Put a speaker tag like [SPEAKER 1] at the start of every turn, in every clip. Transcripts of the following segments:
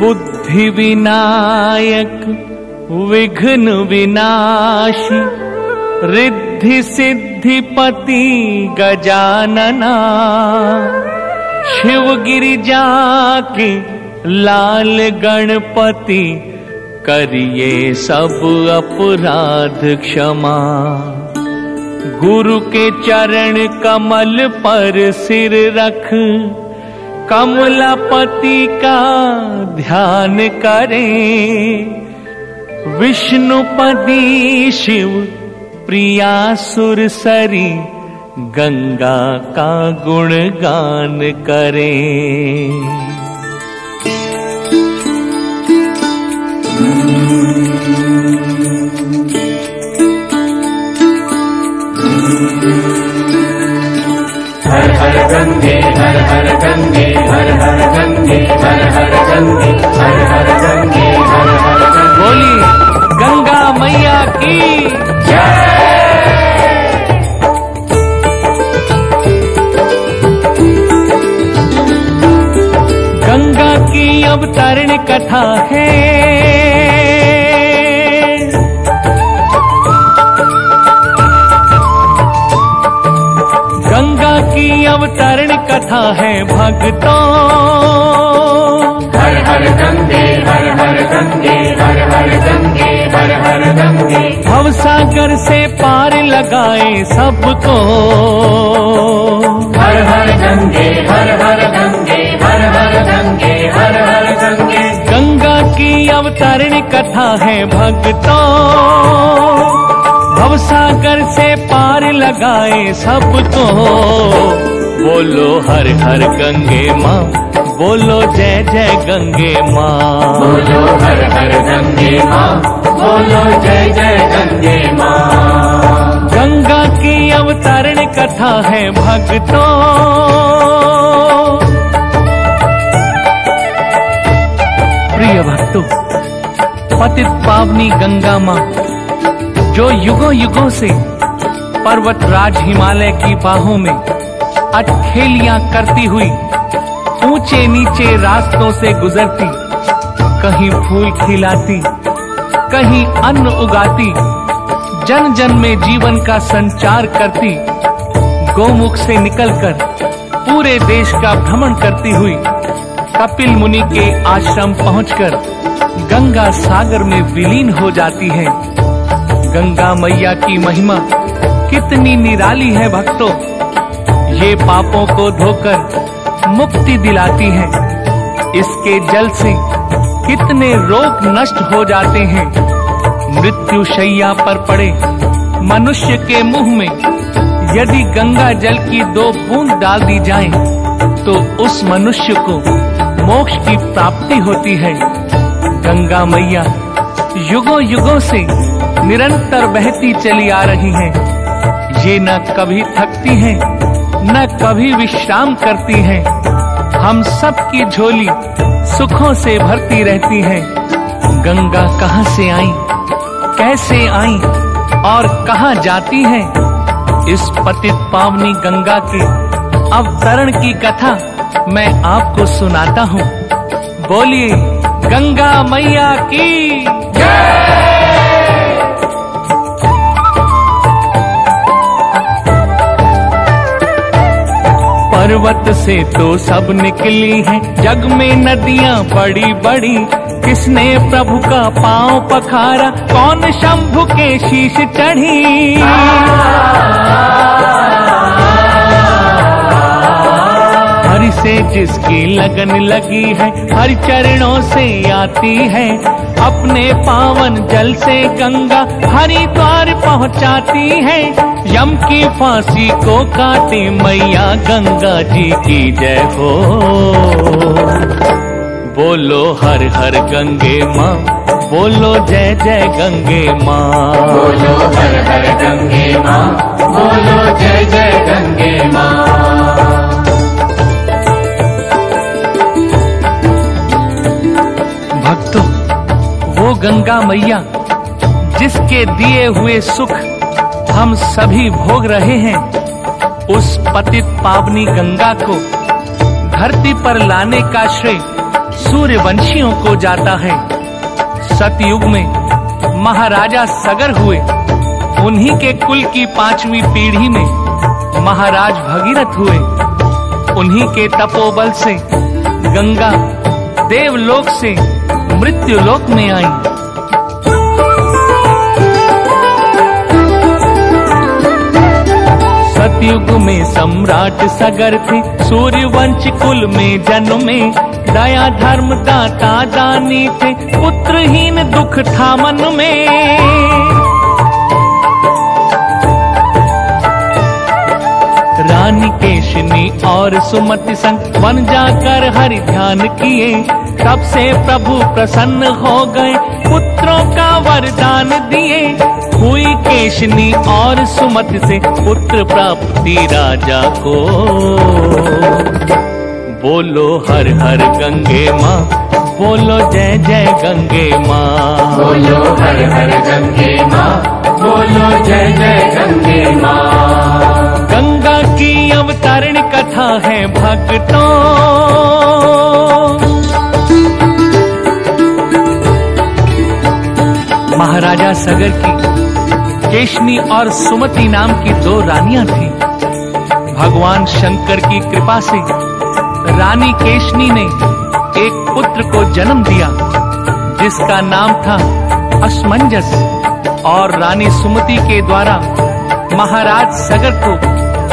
[SPEAKER 1] बुद्धि विनायक विघ्न विनाशी रिद्धि सिद्धिपति गजानना शिव गिरिजा के लाल गणपति करिए सब अपराध क्षमा। गुरु के चरण कमल पर सिर रख कमलापति का ध्यान करें। विष्णुपदी शिव प्रिया सुरसरी गंगा का गुणगान करें।
[SPEAKER 2] हर हर गंगे हर हर गंगे हर हर गंगे हर हर गंगे हर हर गंगे हर हर गंगे।
[SPEAKER 1] बोली गंगा मैया की
[SPEAKER 2] जय।
[SPEAKER 1] गंगा की अवतरण कथा है, गंगा की अवतरण कथा है भक्तों।
[SPEAKER 2] हर हर गंगे हर हर गंगे हर हर गंगे हर हर गंगे।
[SPEAKER 1] भवसागर से पार लगाए सबको।
[SPEAKER 2] हर हर गंगे हर हर गंगे हर हर गंगे हर हर गंगे।
[SPEAKER 1] गंगा की अवतरण कथा है भक्तों। भवसागर से पार लगाए सबको। बोलो हर हर गंगे माँ, बोलो जय जय गंगे माँ।
[SPEAKER 2] बोलो हर हर गंगे माँ, बोलो जय जय गंगे माँ।
[SPEAKER 1] गंगा की अवतरण कथा है भक्तों। प्रिय भक्तों, पतित पावनी गंगा माँ जो युगों युगों से पर्वतराज हिमालय की बाहों में अटखेलियां करती हुई ऊंचे नीचे रास्तों से गुजरती, कहीं फूल खिलाती, कहीं अन्न उगाती, जन जन में जीवन का संचार करती, गोमुख से निकलकर पूरे देश का भ्रमण करती हुई कपिल मुनि के आश्रम पहुंचकर गंगा सागर में विलीन हो जाती है। गंगा मैया की महिमा कितनी निराली है भक्तों। ये पापों को धोकर मुक्ति दिलाती है। इसके जल से कितने रोग नष्ट हो जाते हैं। मृत्यु शैया पर पड़े मनुष्य के मुंह में यदि गंगा जल की 2 बूंद डाल दी जाएं, तो उस मनुष्य को मोक्ष की प्राप्ति होती है। गंगा मैया युगों युगों से निरंतर बहती चली आ रही हैं। ये न कभी थकती हैं, न कभी विश्राम करती हैं। हम सब की झोली सुखों से भरती रहती है। गंगा कहाँ से आई, कैसे आई और कहाँ जाती है, इस पतित पावनी गंगा के अवतरण की कथा मैं आपको सुनाता हूँ। बोलिए गंगा मैया की जय। पर्वत से तो सब निकली हैं जग में नदियां बड़ी बड़ी। किसने प्रभु का पांव पखारा, कौन शंभु के शीश चढ़ी। हरि से जिसकी लगन लगी है, हरि चरणों से आती है। अपने पावन जल से गंगा हरिद्वार पहुंचाती है। यम की फांसी को काटे मैया गंगा जी की जय हो। बोलो हर हर गंगे माँ, बोलो जय जय गंगे माँ।
[SPEAKER 2] बोलो हर हर गंगे माँ, बोलो जय जय गंगे माँ।
[SPEAKER 1] भक्तों, वो गंगा मैया जिसके दिए हुए सुख हम सभी भोग रहे हैं, उस पतित पावनी गंगा को धरती पर लाने का श्रेय सूर्यवंशियों को जाता है। सतयुग में महाराजा सगर हुए, उन्हीं के कुल की 5वीं पीढ़ी में महाराज भगीरथ हुए। उन्हीं के तपोबल से गंगा देवलोक से मृत्युलोक में आई। सतयुग में सम्राट सगर थे, सूर्यवंश कुल में जन्मे। दया धर्म दाता दानी थे, पुत्रहीन दुख था मन में। रानी केशनी और सुमति संग वन जाकर हरि ध्यान किए। तब से प्रभु प्रसन्न हो गए, पुत्रों का वरदान दिए। हुई केशनी और सुमति से पुत्र प्राप्ति राजा को। बोलो हर हर गंगे माँ, बोलो जय जय गंगे माँ।
[SPEAKER 2] बोलो हर हर गंगे माँ, बोलो जय जय गंगे माँ।
[SPEAKER 1] गंगा की अवतरण कथा है भक्तों, महाराजा सगर की केशनी और सुमति नाम की 2 रानियां थी। भगवान शंकर की कृपा से रानी केशनी ने एक पुत्र को जन्म दिया, जिसका नाम था असमंजस। और रानी सुमति के द्वारा महाराज सगर को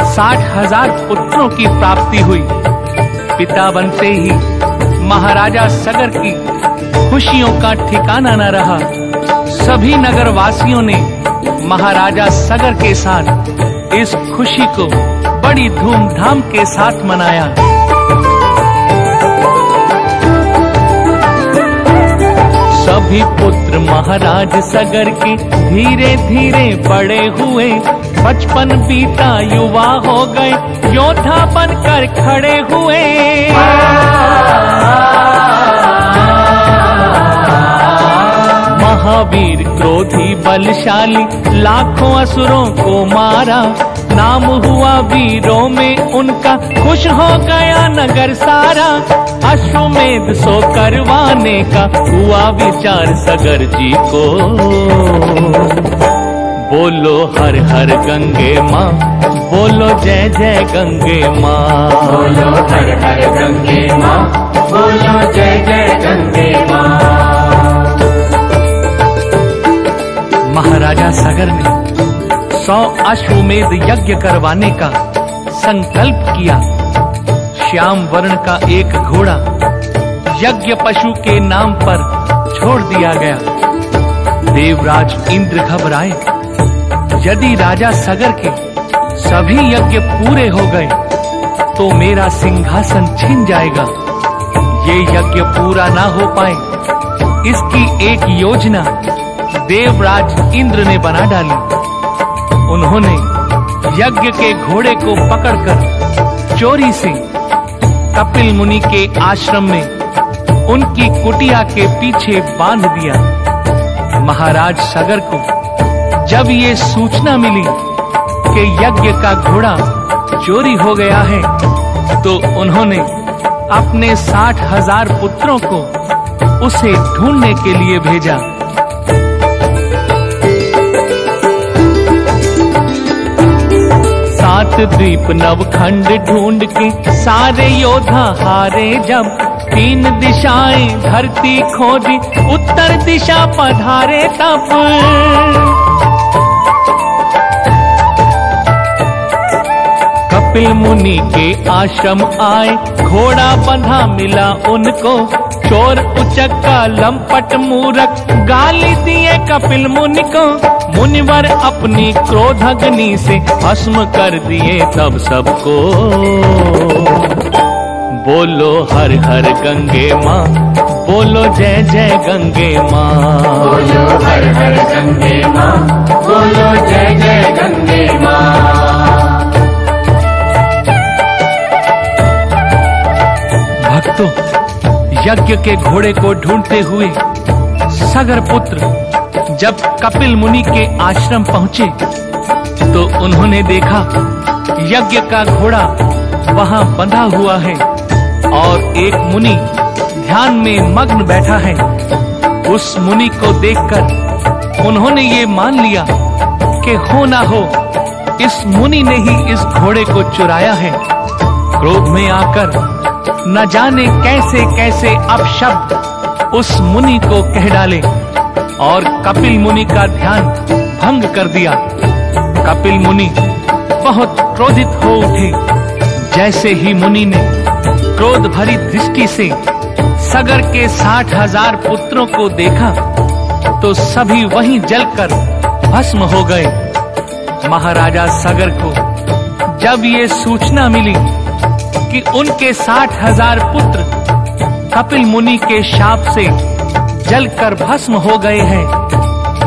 [SPEAKER 1] 60,000 पुत्रों की प्राप्ति हुई। पिता बनते ही महाराजा सगर की खुशियों का ठिकाना न रहा। सभी नगर वासियों ने महाराजा सगर के साथ इस खुशी को बड़ी धूमधाम के साथ मनाया। सभी पुत्र महाराज सगर के धीरे धीरे बड़े हुए। बचपन बीता युवा हो गए, योद्धा बनकर खड़े हुए। महावीर क्रोधी बलशाली, लाखों असुरों को मारा। नाम हुआ वीरों में उनका, खुश हो गया नगर सारा। अश्वमेध सो करवाने का हुआ विचार सगर जी को। बोलो हर हर गंगे माँ, बोलो जय जय गंगे माँ।
[SPEAKER 2] बोलो हर हर गंगे माँ, बोलो जय जय गंगे माँ।
[SPEAKER 1] महाराजा सगर ने 100 अश्वमेध यज्ञ करवाने का संकल्प किया। श्याम वर्ण का एक घोड़ा यज्ञ पशु के नाम पर छोड़ दिया गया। देवराज इंद्र घबराए, यदि राजा सगर के सभी यज्ञ पूरे हो गए तो मेरा सिंहासन छिन जाएगा। ये यज्ञ पूरा ना हो पाए, इसकी एक योजना देवराज इंद्र ने बना डाली। उन्होंने यज्ञ के घोड़े को पकड़कर चोरी से कपिल मुनि के आश्रम में उनकी कुटिया के पीछे बांध दिया। महाराज सगर को जब ये सूचना मिली कि यज्ञ का घोड़ा चोरी हो गया है, तो उन्होंने अपने 60,000 पुत्रों को उसे ढूंढने के लिए भेजा। सात द्वीप नवखंड ढूंढ के सारे योद्धा हारे जब। 3 दिशाएं धरती खोदी, उत्तर दिशा पधारे तब। कपिल मुनि के आश्रम आए, घोड़ा बंधा मिला उनको। चोर उचक्का लंपट मूरख गाली दिए कपिल मुनि को। मुनिवर अपनी क्रोधाग्नि से भस्म कर दिए तब सबको। बोलो हर हर गंगे माँ, बोलो जय जय गंगे माँ।
[SPEAKER 2] बोलो हर हर गंगे माँ, बोलो जय जय गंगे माँ।
[SPEAKER 1] भक्तों, यज्ञ के घोड़े को ढूंढते हुए सगर पुत्र जब कपिल मुनि के आश्रम पहुंचे तो उन्होंने देखा यज्ञ का घोड़ा वहां बंधा हुआ है और एक मुनि ध्यान में मग्न बैठा है। उस मुनि को देखकर उन्होंने ये मान लिया कि हो ना हो इस मुनि ने ही इस घोड़े को चुराया है। क्रोध में आकर न जाने कैसे कैसे अपशब्द उस मुनि को कह डाले और कपिल मुनि का ध्यान भंग कर दिया। कपिल मुनि बहुत क्रोधित हो उठे। जैसे ही मुनि ने क्रोध भरी दृष्टि से सगर के 60,000 पुत्रों को देखा तो सभी वहीं जलकर भस्म हो गए। महाराजा सगर को जब ये सूचना मिली कि उनके 60,000 पुत्र कपिल मुनि के शाप से जलकर भस्म हो गए हैं,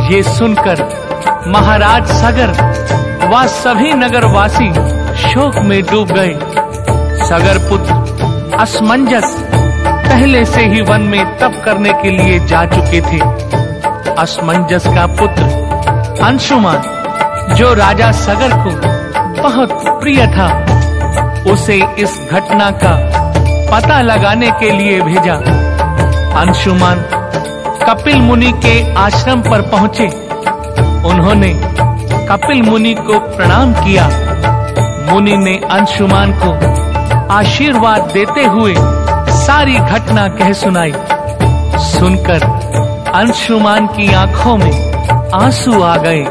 [SPEAKER 1] ये सुनकर महाराज सगर व सभी नगरवासी शोक में डूब गए। सगर पुत्र असमंजस पहले से ही वन में तप करने के लिए जा चुके थे। असमंजस का पुत्र अंशुमान जो राजा सगर को बहुत प्रिय था, उसे इस घटना का पता लगाने के लिए भेजा। अंशुमान कपिल मुनि के आश्रम पर पहुंचे। उन्होंने कपिल मुनि को प्रणाम किया। मुनि ने अंशुमान को आशीर्वाद देते हुए सारी घटना कह सुनाई। सुनकर अंशुमान की आंखों में आंसू आ गए।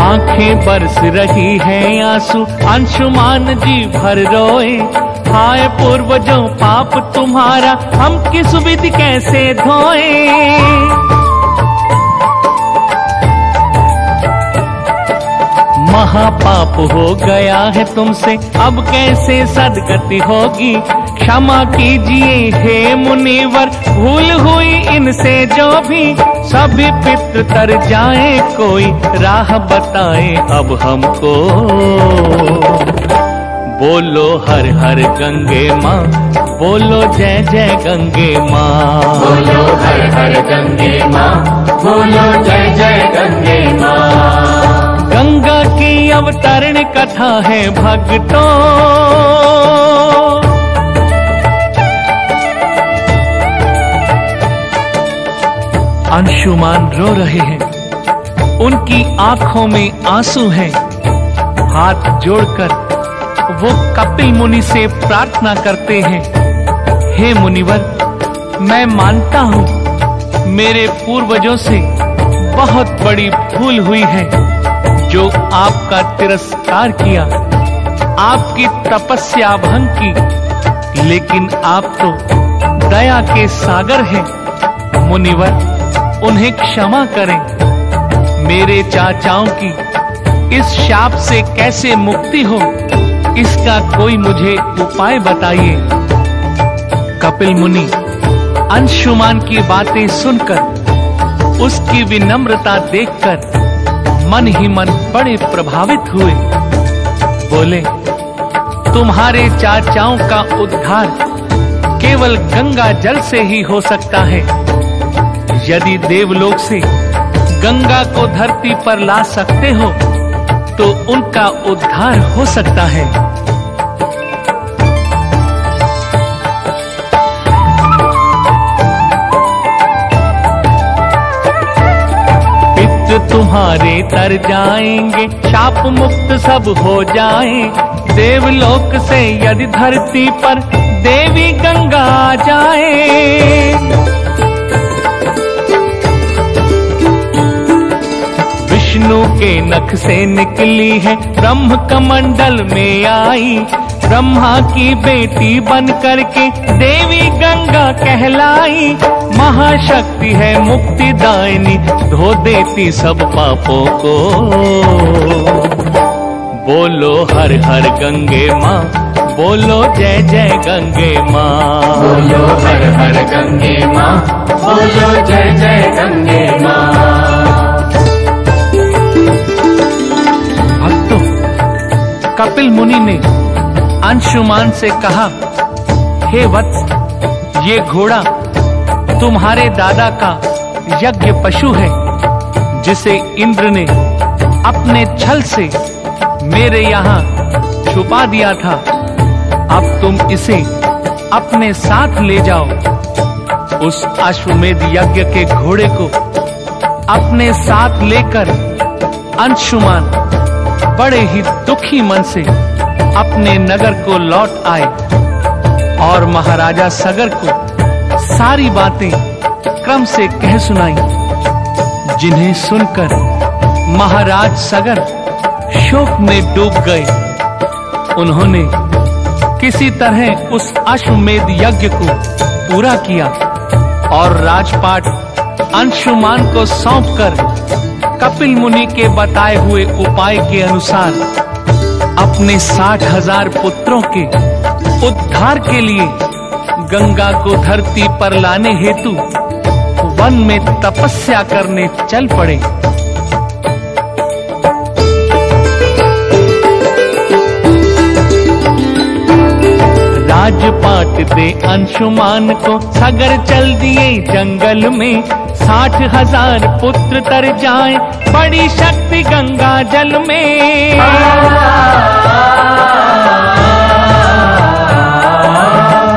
[SPEAKER 1] आंखें बरस रही हैं आंसू, अंशुमान जी भर रोए। हाय पूर्वजों पाप तुम्हारा, हम किस विधि कैसे धोए। महापाप हो गया है तुमसे, अब कैसे सदगति होगी। क्षमा कीजिए हे मुनिवर, भूल हुई इनसे जो भी। सभी पितृ तर जाए, कोई राह बताए अब हमको। बोलो हर हर गंगे माँ, बोलो जय जय गंगे माँ।
[SPEAKER 2] बोलो हर हर गंगे माँ, बोलो जय जय गंगे माँ।
[SPEAKER 1] गंगा की अवतरण कथा है भक्तों, अंशुमान रो रहे हैं। उनकी आंखों में आंसू हैं। हाथ जोड़कर वो कपिल मुनि से प्रार्थना करते हैं, हे मुनिवर, मैं मानता हूँ मेरे पूर्वजों से बहुत बड़ी भूल हुई है जो आपका तिरस्कार किया, आपकी तपस्या भंग की। लेकिन आप तो दया के सागर हैं मुनिवर, उन्हें क्षमा करें। मेरे चाचाओं की इस शाप से कैसे मुक्ति हो, इसका कोई मुझे उपाय बताइए। कपिल मुनि अंशुमान की बातें सुनकर उसकी विनम्रता देखकर मन ही मन बड़े प्रभावित हुए। बोले, तुम्हारे चाचाओं का उद्धार केवल गंगा जल से ही हो सकता है। यदि देवलोक से गंगा को धरती पर ला सकते हो तो उनका उद्धार हो सकता है। पितृ तुम्हारे तर जाएंगे, शाप मुक्त सब हो जाए। देवलोक से यदि धरती पर देवी गंगा आ जाए। विष्णु के नख से निकली है, ब्रह्म कमंडल में आई। ब्रह्मा की बेटी बन करके देवी गंगा कहलाई। महाशक्ति है मुक्तिदायिनी, धो देती सब पापों को। बोलो हर हर गंगे माँ, बोलो जय जय गंगे माँ।
[SPEAKER 2] बोलो हर हर गंगे माँ, बोलो जय जय गंगे माँ।
[SPEAKER 1] भक्तों, कपिल मुनि ने अंशुमान से कहा, हे वत्स, ये घोड़ा तुम्हारे दादा का यज्ञ पशु है, जिसे इंद्र ने अपने छल से मेरे यहाँ छुपा दिया था, अब तुम इसे अपने साथ ले जाओ। उस अश्वमेध यज्ञ के घोड़े को अपने साथ लेकर अंशुमान बड़े ही दुखी मन से अपने नगर को लौट आए और महाराजा सगर को सारी बातें क्रम से कह सुनाई, जिन्हें सुनकर महाराज सगर शोक में डूब गए। उन्होंने किसी तरह उस अश्वमेध यज्ञ को पूरा किया और राजपाट अंशुमान को सौंपकर कपिल मुनि के बताए हुए उपाय के अनुसार अपने 60,000 पुत्रों के उद्धार के लिए गंगा को धरती पर लाने हेतु वन में तपस्या करने चल पड़े। राजपाट दे अंशुमान को सगर चल दिए जंगल में, 60,000 पुत्र तर जाएं बड़ी शक्ति गंगा जल में।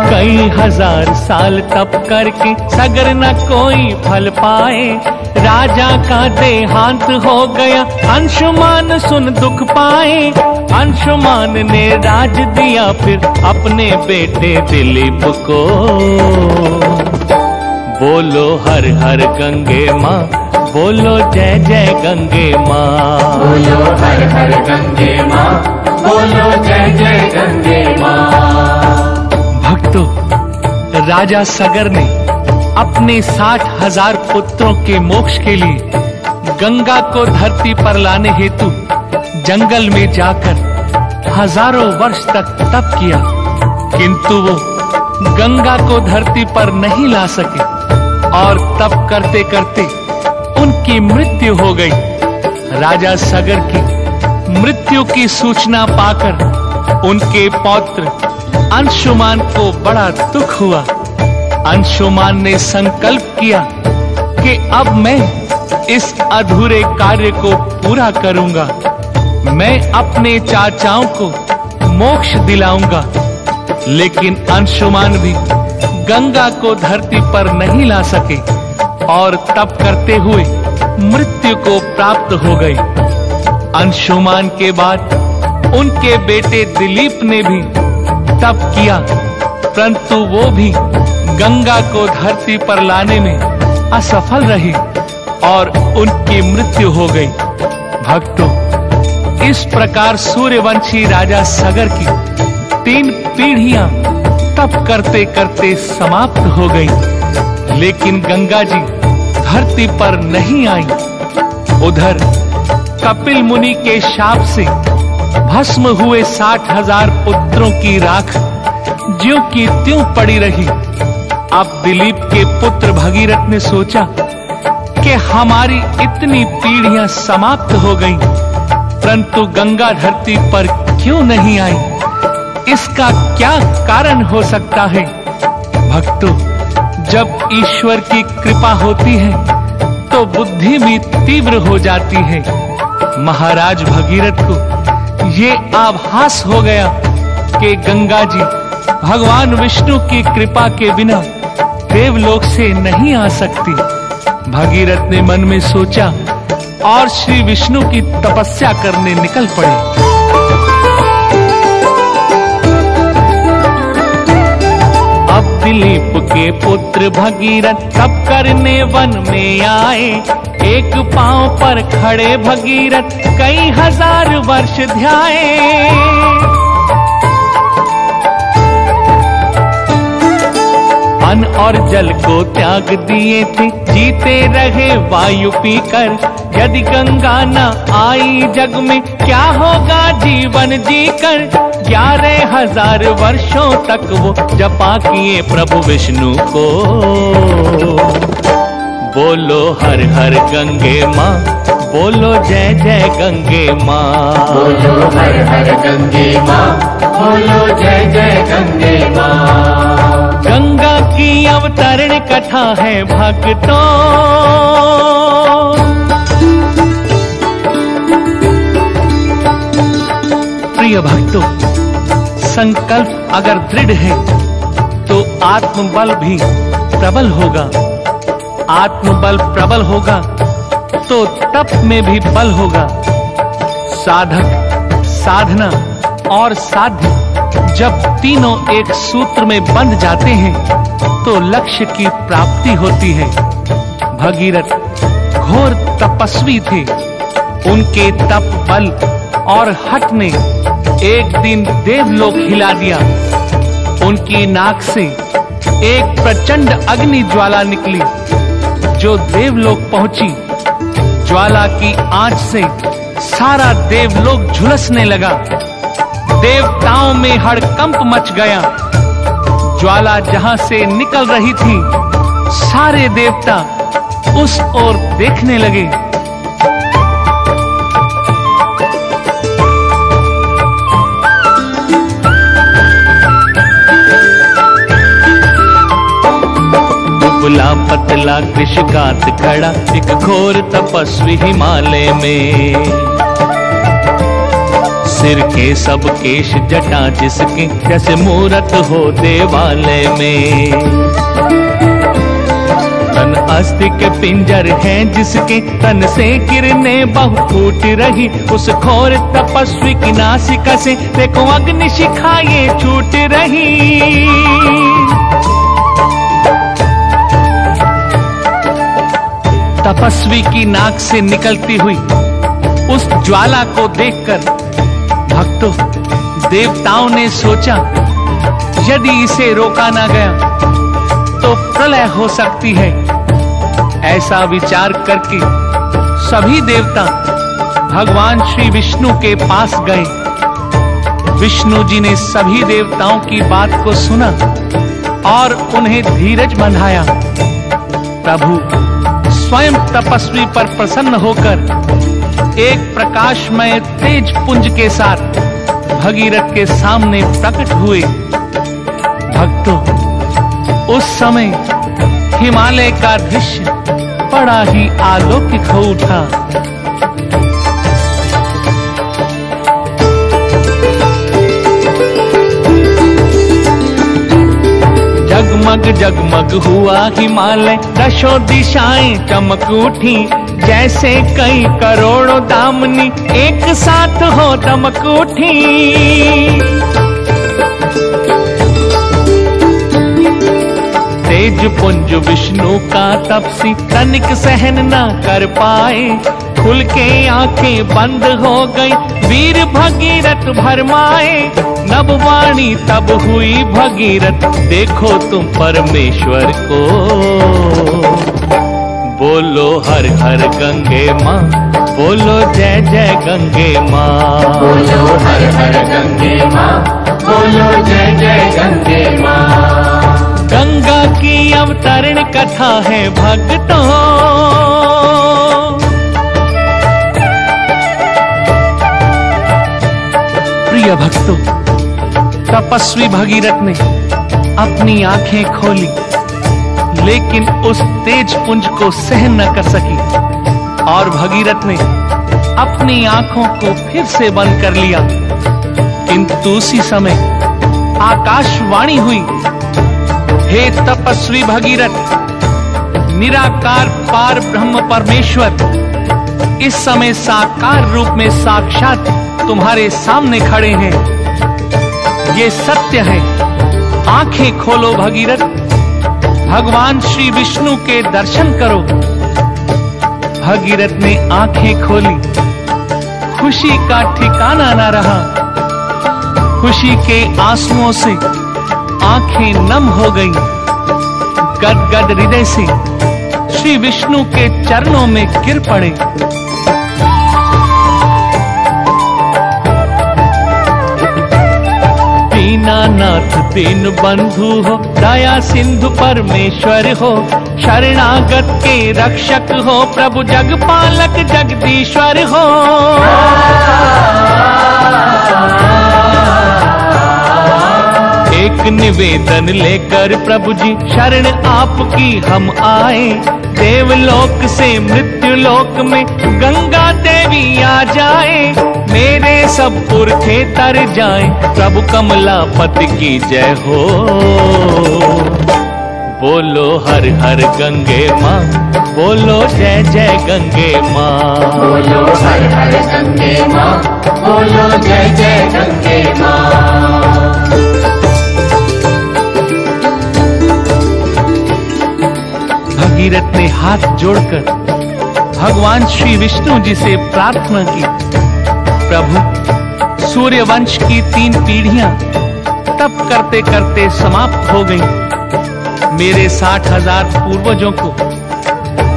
[SPEAKER 1] कई हजार साल तप करके सगर न कोई फल पाए, राजा का देहांत हो गया अंशुमान सुन दुख पाए। अंशुमान ने राज दिया फिर अपने बेटे दिलीप को, बोलो हर हर गंगे माँ, बोलो जय जय गंगे माँ।
[SPEAKER 2] बोलो हर हर गंगे माँ, बोलो जय जय गंगे माँ।
[SPEAKER 1] भक्तों, राजा सगर ने अपने 60,000 पुत्रों के मोक्ष के लिए गंगा को धरती पर लाने हेतु जंगल में जाकर हजारों वर्ष तक तप किया, किंतु वो गंगा को धरती पर नहीं ला सके और तप करते करते उनकी मृत्यु हो गई। राजा सगर की मृत्यु की सूचना पाकर उनके पौत्र अंशुमान को बड़ा दुख हुआ। अंशुमान ने संकल्प किया कि अब मैं इस अधूरे कार्य को पूरा करूंगा, मैं अपने चाचाओं को मोक्ष दिलाऊंगा। लेकिन अंशुमान भी गंगा को धरती पर नहीं ला सके और तप करते हुए मृत्यु को प्राप्त हो गए। अंशुमान के बाद उनके बेटे दिलीप ने भी तप किया, परंतु वो भी गंगा को धरती पर लाने में असफल रहे और उनकी मृत्यु हो गई। भक्तों, इस प्रकार सूर्यवंशी राजा सगर की 3 पीढ़ियां तप करते करते समाप्त हो गई, लेकिन गंगा जी धरती पर नहीं आई। उधर कपिल मुनि के शाप से भस्म हुए 60,000 पुत्रों की राख ज्यों की त्यों पड़ी रही। अब दिलीप के पुत्र भगीरथ ने सोचा कि हमारी इतनी पीढ़ियां समाप्त हो गईं, परंतु गंगा धरती पर क्यों नहीं आई? इसका क्या कारण हो सकता है? भक्तों, जब ईश्वर की कृपा होती है तो बुद्धि भी तीव्र हो जाती है। महाराज भगीरथ को ये आभास हो गया कि गंगा जी भगवान विष्णु की कृपा के बिना देवलोक से नहीं आ सकती। भगीरथ ने मन में सोचा और श्री विष्णु की तपस्या करने निकल पड़े। अब दिलीप के पुत्र भगीरथ तप करने वन में आए, एक पांव पर खड़े भगीरथ कई हजार वर्ष ध्याए। अन्न और जल को त्याग दिए थे, जीते रहे वायु पीकर। यदि गंगा न आई जग में क्या होगा जीवन जीकर। 11,000 वर्षों तक वो जपा किए प्रभु विष्णु को। बोलो हर हर गंगे माँ, बोलो जय जय गंगे माँ।
[SPEAKER 2] बोलो हर हर गंगे माँ, बोलो जय जय गंगे माँ।
[SPEAKER 1] गंगा की अवतरण कथा है भक्तों, प्रिय प्रिय भक्तों, संकल्प अगर दृढ़ है तो आत्मबल भी प्रबल होगा। आत्मबल प्रबल होगा तो तप में भी बल होगा। साधक, साधना और साध्य जब तीनों एक सूत्र में बंध जाते हैं तो लक्ष्य की प्राप्ति होती है। भगीरथ घोर तपस्वी थे। उनके तप, बल और हठ ने एक दिन देवलोक हिला दिया। उनकी नाक से एक प्रचंड अग्नि ज्वाला निकली जो देवलोक पहुंची। ज्वाला की आंच से सारा देवलोक झुलसने लगा। देवताओं में हड़कंप मच गया। ज्वाला जहां से निकल रही थी, सारे देवता उस ओर देखने लगे। दुबला पतला कृषकात खड़ा एक घोर तपस्वी हिमालय में। सिर के सब केश जटा जिसके जैसे मूरत हो देवालय में। तन अस्थि के पिंजर हैं जिसके तन से किरणें बहु फूट रही। उस घोर तपस्वी की नासिका से देखो अग्नि शिखा ये छूट रही। तपस्वी की नाक से निकलती हुई उस ज्वाला को देखकर भक्तों, देवताओं ने सोचा यदि इसे रोका ना गया तो प्रलय हो सकती है। ऐसा विचार करके सभी देवता भगवान श्री विष्णु के पास गए। विष्णु जी ने सभी देवताओं की बात को सुना और उन्हें धीरज बंधाया। प्रभु स्वयं तपस्वी पर प्रसन्न होकर एक प्रकाशमय तेज पुंज के साथ भगीरथ के सामने प्रकट हुए। भक्तों, उस समय हिमालय का दृश्य बड़ा ही अलौकिक हो उठा। जगमग जगमग हुआ हिमालय, दशों दिशाएं चमक उठी। जैसे कई करोड़ों दामनी एक साथ हो दमक उठी। तेज पुंज विष्णु का तपसी तनिक सहन न कर पाए। खुल के आंखें बंद हो गई, वीर भगीरथ भरमाए। नभवाणी तब हुई भगीरथ, देखो तुम परमेश्वर को। बोलो हर हर गंगे माँ, बोलो जय जय गंगे माँ।
[SPEAKER 2] बोलो हर हर गंगे माँ, बोलो जय जय गंगे माँ।
[SPEAKER 1] गंगा की अवतरण कथा है भक्तों। प्रिय भक्तों, तपस्वी भगीरथ ने अपनी आंखें खोली लेकिन उस तेज पुंज को सहन न कर सकी और भगीरथ ने अपनी आंखों को फिर से बंद कर लिया। किंतु उसी समय आकाशवाणी हुई, हे तपस्वी भगीरथ, निराकार पार ब्रह्म परमेश्वर इस समय साकार रूप में साक्षात तुम्हारे सामने खड़े हैं। ये सत्य है, आंखें खोलो भगीरथ, भगवान श्री विष्णु के दर्शन करो। भगीरथ ने आंखें खोली, खुशी का ठिकाना न रहा। खुशी के आंसुओं से आंखें नम हो गईं। गदगद हृदय से श्री विष्णु के चरणों में गिर पड़े। दीनानाथ दीन बंधु हो, दया सिंधु परमेश्वर हो। शरणागत के रक्षक हो, प्रभु जगपालक जगदीश्वर हो। एक निवेदन लेकर प्रभु जी शरण आपकी हम आए। देवलोक से मृत्यु लोक में गंगा देवी आ जाए। मेरे सब पुरखे तर जाए, प्रभु कमलापति की जय हो। बोलो हर हर गंगे माँ, बोलो जय जय गंगे माँ।
[SPEAKER 2] बोलो हर हर गंगे माँ, बोलो जय जय गंगे माँ।
[SPEAKER 1] भगीरथ ने हाथ जोड़कर भगवान श्री विष्णु जी से प्रार्थना की, प्रभु सूर्यवंश की 3 पीढ़ियां तप करते करते समाप्त हो गईं। मेरे 60,000 पूर्वजों को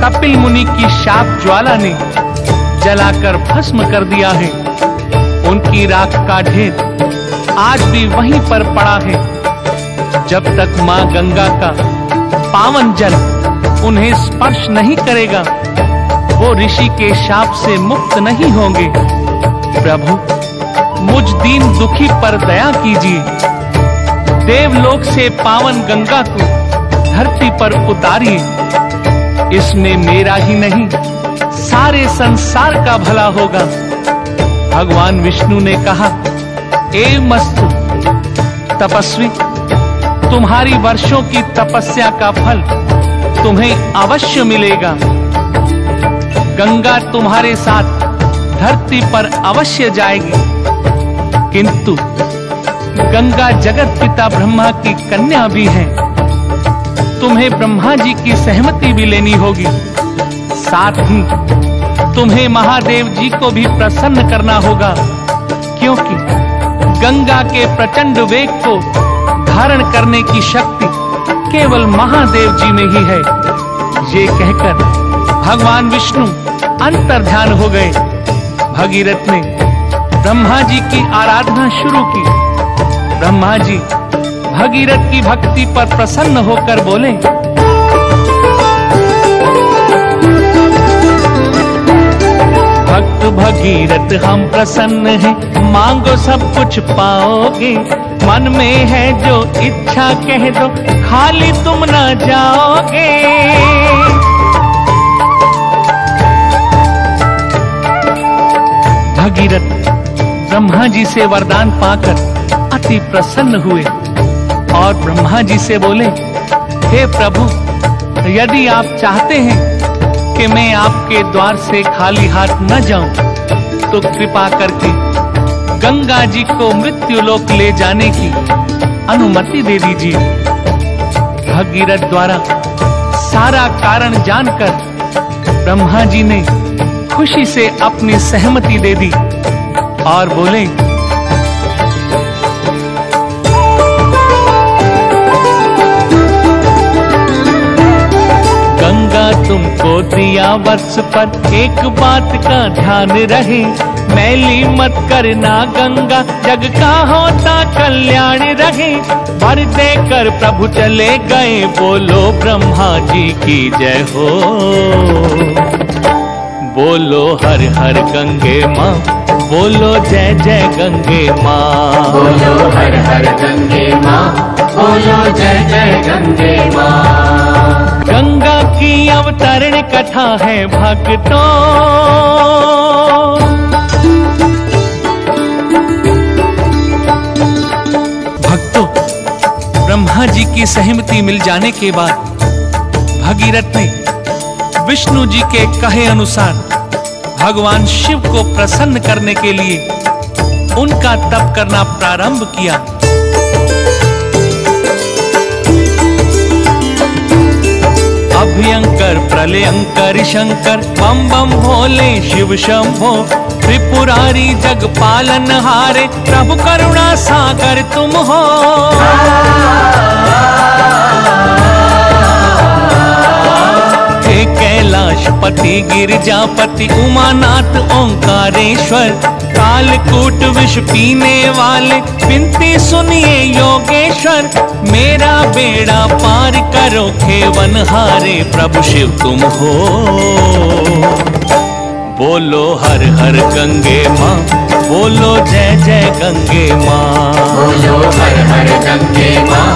[SPEAKER 1] कपिल मुनि की शाप ज्वाला ने जलाकर भस्म कर दिया है। उनकी राख का ढेर आज भी वहीं पर पड़ा है। जब तक मां गंगा का पावन जल उन्हें स्पर्श नहीं करेगा, वो ऋषि के शाप से मुक्त नहीं होंगे। प्रभु मुझ दीन दुखी पर दया कीजिए। देवलोक से पावन गंगा को धरती पर उतारिए। इसमें मेरा ही नहीं, सारे संसार का भला होगा। भगवान विष्णु ने कहा, एवमस्तु तपस्वी, तुम्हारी वर्षों की तपस्या का फल तुम्हें अवश्य मिलेगा। गंगा तुम्हारे साथ धरती पर अवश्य जाएगी, किंतु गंगा जगत पिता ब्रह्मा की कन्या भी है। तुम्हें ब्रह्मा जी की सहमति भी लेनी होगी। साथ ही तुम्हें महादेव जी को भी प्रसन्न करना होगा, क्योंकि गंगा के प्रचंड वेग को धारण करने की शक्ति केवल महादेव जी में ही है। ये कहकर भगवान विष्णु अंतर्ध्यान हो गए। भगीरथ ने ब्रह्मा जी की आराधना शुरू की। ब्रह्मा जी भगीरथ की भक्ति पर प्रसन्न होकर बोले, भक्त भगीरथ हम प्रसन्न हैं, मांगो सब कुछ पाओगे। मन में है जो इच्छा कह दो, खाली तुम न जाओगे। भगीरथ ब्रह्मा जी से वरदान पाकर अति प्रसन्न हुए और ब्रह्मा जी से बोले, हे प्रभु, यदि आप चाहते हैं कि मैं आपके द्वार से खाली हाथ न जाऊं, तो कृपा करके गंगा जी को मृत्यु लोक ले जाने की अनुमति दे दीजिए। भगीरथ द्वारा सारा कारण जानकर ब्रह्मा जी ने खुशी से अपनी सहमति दे दी और बोले, गंगा तुमको दिया वत्स पर एक बात का ध्यान रहे, मैली मत करना गंगा, जग का होता कल्याण रहे। वर देकर प्रभु चले गए, बोलो ब्रह्मा जी की जय हो। बोलो हर हर गंगे माँ, बोलो जय जय गंगे माँ।
[SPEAKER 2] बोलो हर हर गंगे माँ, बोलो जय जय गंगे माँ।
[SPEAKER 1] गंगा की अवतरण कथा है भक्तों, ब्रह्मा जी की सहमति मिल जाने के बाद भगीरथ ने विष्णु जी के कहे अनुसार भगवान शिव को प्रसन्न करने के लिए उनका तप करना प्रारंभ किया। अभयंकर प्रलयंकर शंकर बम बम भोले शिव शंभो, त्रिपुरारी जग पालन हारे, प्रभु करुणा सागर तुम हो। हे कैलाशपति गिरजापति उमानाथ ओंकारेश्वर, कालकूट विष पीने वाले विनती सुनिए योगेश्वर, मेरा बेड़ा पार करो खेवनहारे, प्रभु शिव तुम हो। बोलो हर हर गंगे माँ, बोलो जय जय गंगे माँ।
[SPEAKER 2] बोलो हर हर गंगे माँ,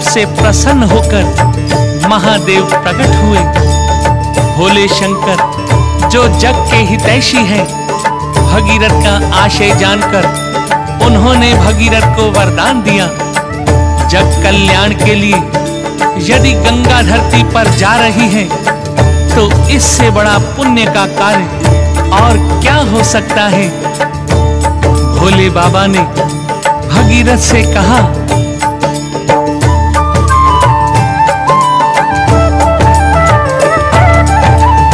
[SPEAKER 1] सबसे प्रसन्न होकर महादेव प्रकट हुए। भोले शंकर जो जग के हितैषी हैं, भगीरथ का आशय जानकर उन्होंने भगीरथ को वरदान दिया, जग कल्याण के लिए यदि गंगा धरती पर जा रही है तो इससे बड़ा पुण्य का कार्य और क्या हो सकता है। भोले बाबा ने भगीरथ से कहा,